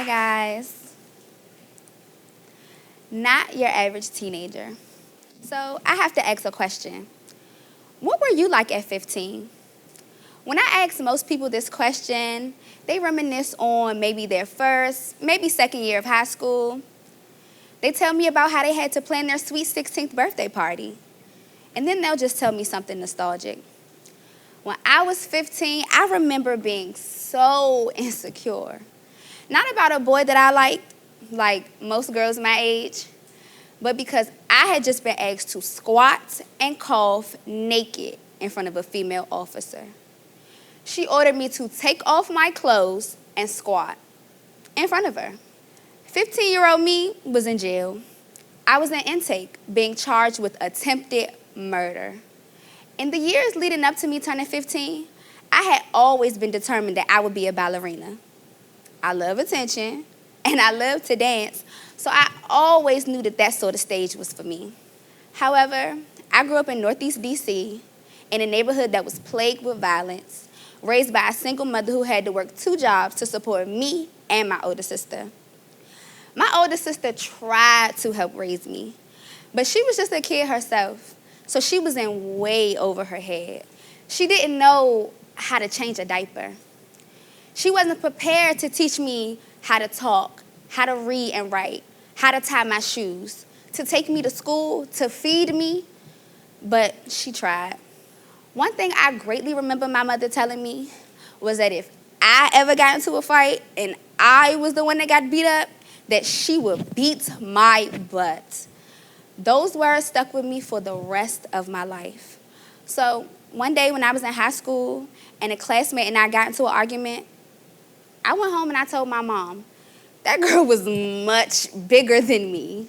guys. Not your average teenager. So I have to ask a question. What were you like at 15? When I ask most people this question, they reminisce on maybe their first, maybe second year of high school. They tell me about how they had to plan their sweet 16th birthday party. And then they'll just tell me something nostalgic. When I was 15, I remember being so insecure. Not about a boy that I liked, like most girls my age, but because I had just been asked to squat and cough naked in front of a female officer. She ordered me to take off my clothes and squat in front of her. 15-year-old me was in jail. I was in intake, being charged with attempted murder. In the years leading up to me turning 15, I had always been determined that I would be a ballerina. I love attention, and I love to dance, so I always knew that sort of stage was for me. However, I grew up in Northeast D.C., in a neighborhood that was plagued with violence, raised by a single mother who had to work 2 jobs to support me and my older sister. My older sister tried to help raise me, but she was just a kid herself, so she was in way over her head. She didn't know how to change a diaper. She wasn't prepared to teach me how to talk, how to read and write, how to tie my shoes, to take me to school, to feed me, but she tried. One thing I greatly remember my mother telling me was that if I ever got into a fight and I was the one that got beat up, that she would beat my butt. Those words stuck with me for the rest of my life. So one day when I was in high school and a classmate and I got into an argument, I went home and I told my mom, that girl was much bigger than me.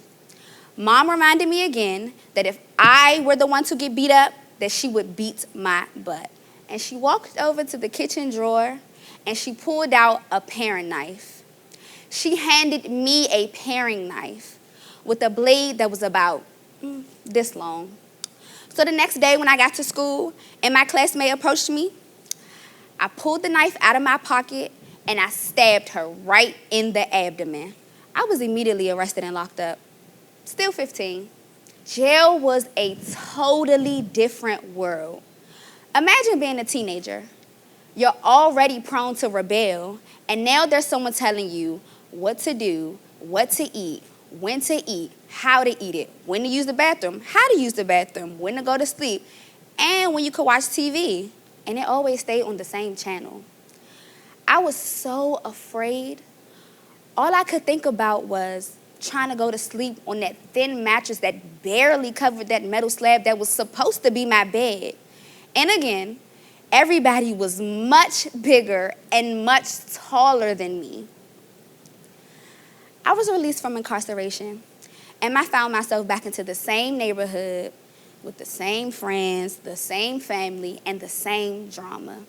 Mom reminded me again that if I were the one to get beat up, that she would beat my butt. And she walked over to the kitchen drawer and she pulled out a paring knife. She handed me a paring knife with a blade that was about this long. So the next day when I got to school and my classmate approached me, I pulled the knife out of my pocket and I stabbed her right in the abdomen. I was immediately arrested and locked up. Still 15. Jail was a totally different world. Imagine being a teenager. You're already prone to rebel, and now there's someone telling you what to do, what to eat, when to eat, how to eat it, when to use the bathroom, how to use the bathroom, when to go to sleep, and when you could watch TV. And it always stayed on the same channel. I was so afraid. All I could think about was trying to go to sleep on that thin mattress that barely covered that metal slab that was supposed to be my bed. And again, everybody was much bigger and much taller than me. I was released from incarceration, and I found myself back into the same neighborhood with the same friends, the same family, and the same drama.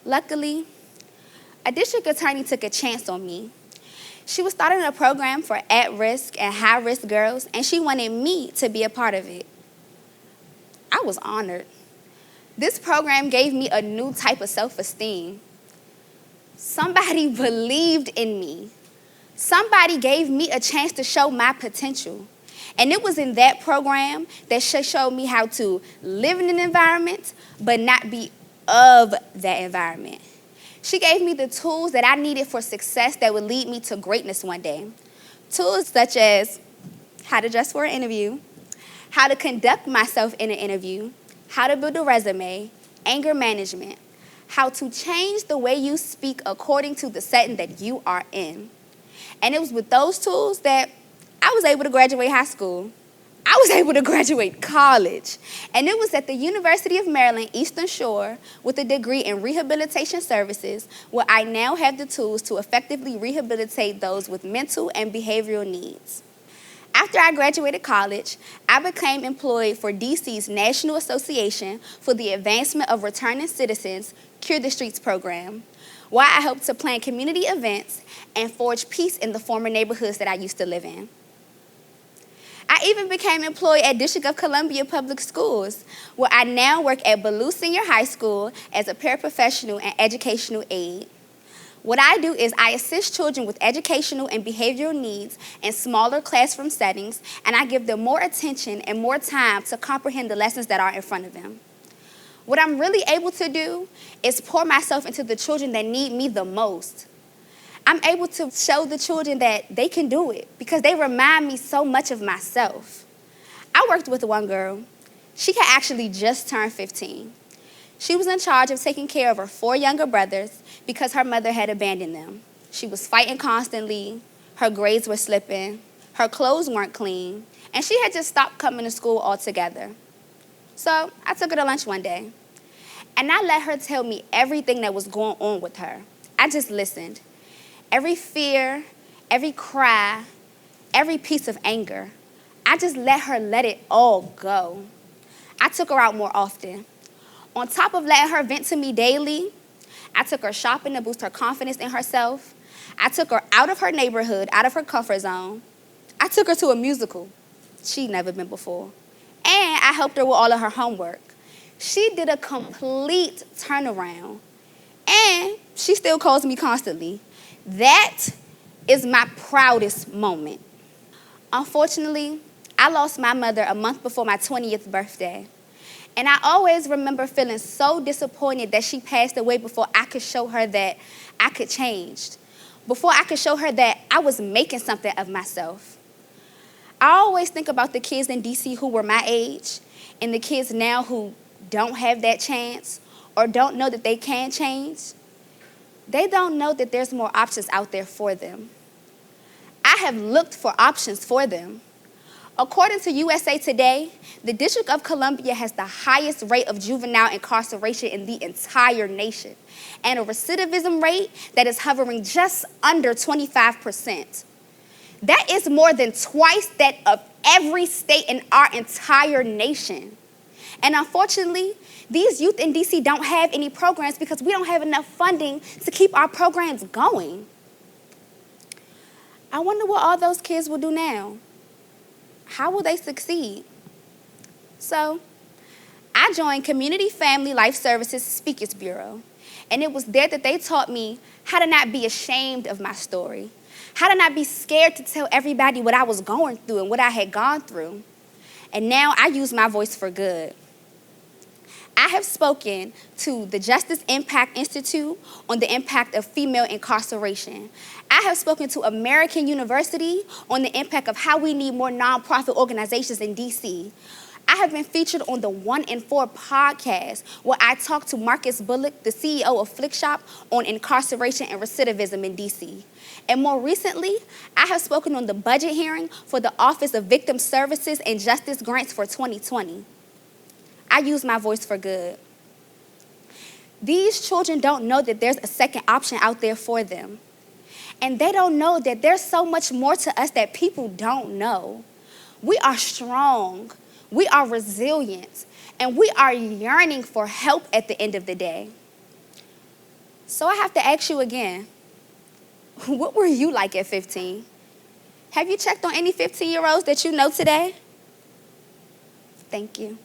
Luckily, a district attorney took a chance on me. She was starting a program for at-risk and high-risk girls, and she wanted me to be a part of it. I was honored. This program gave me a new type of self-esteem. Somebody believed in me. Somebody gave me a chance to show my potential. And it was in that program that she showed me how to live in an environment, but not be of that environment. She gave me the tools that I needed for success that would lead me to greatness one day. Tools such as how to dress for an interview, how to conduct myself in an interview, how to build a resume, anger management, how to change the way you speak according to the setting that you are in. And it was with those tools that I was able to graduate high school. I was able to graduate college. And it was at the University of Maryland, Eastern Shore, with a degree in rehabilitation services, where I now have the tools to effectively rehabilitate those with mental and behavioral needs. After I graduated college, I became employed for DC's National Association for the Advancement of Returning Citizens Cure the Streets program, where I helped to plan community events and forge peace in the former neighborhoods that I used to live in. I even became employed at District of Columbia Public Schools, where I now work at Ballou Senior High School as a paraprofessional and educational aide. What I do is I assist children with educational and behavioral needs in smaller classroom settings, and I give them more attention and more time to comprehend the lessons that are in front of them. What I'm really able to do is pour myself into the children that need me the most. I'm able to show the children that they can do it because they remind me so much of myself. I worked with one girl. She had actually just turned 15. She was in charge of taking care of her 4 younger brothers because her mother had abandoned them. She was fighting constantly, her grades were slipping, her clothes weren't clean, and she had just stopped coming to school altogether. So I took her to lunch one day, and I let her tell me everything that was going on with her. I just listened. Every fear, every cry, every piece of anger, I just let her let it all go. I took her out more often. On top of letting her vent to me daily, I took her shopping to boost her confidence in herself. I took her out of her neighborhood, out of her comfort zone. I took her to a musical she'd never been before. And I helped her with all of her homework. She did a complete turnaround. And she still calls me constantly. That is my proudest moment. Unfortunately, I lost my mother a month before my 20th birthday. And I always remember feeling so disappointed that she passed away before I could show her that I could change, before I could show her that I was making something of myself. I always think about the kids in DC who were my age and the kids now who don't have that chance or don't know that they can change. They don't know that there's more options out there for them. I have looked for options for them. According to USA Today, the District of Columbia has the highest rate of juvenile incarceration in the entire nation, and a recidivism rate that is hovering just under 25%. That is more than twice that of every state in our entire nation. And unfortunately, these youth in DC don't have any programs because we don't have enough funding to keep our programs going. I wonder what all those kids will do now. How will they succeed? So, I joined Community Family Life Services Speakers Bureau, and it was there that they taught me how to not be ashamed of my story, how to not be scared to tell everybody what I was going through and what I had gone through. And now I use my voice for good. I have spoken to the Justice Impact Institute on the impact of female incarceration. I have spoken to American University on the impact of how we need more nonprofit organizations in DC. I have been featured on the 1 in 4 podcast where I talked to Marcus Bullock, the CEO of Flick Shop, on incarceration and recidivism in DC. And more recently, I have spoken on the budget hearing for the Office of Victim Services and Justice Grants for 2020. I use my voice for good. These children don't know that there's a second option out there for them. And they don't know that there's so much more to us that people don't know. We are strong, we are resilient, and we are yearning for help at the end of the day. So I have to ask you again, what were you like at 15? Have you checked on any 15-year-olds that you know today? Thank you.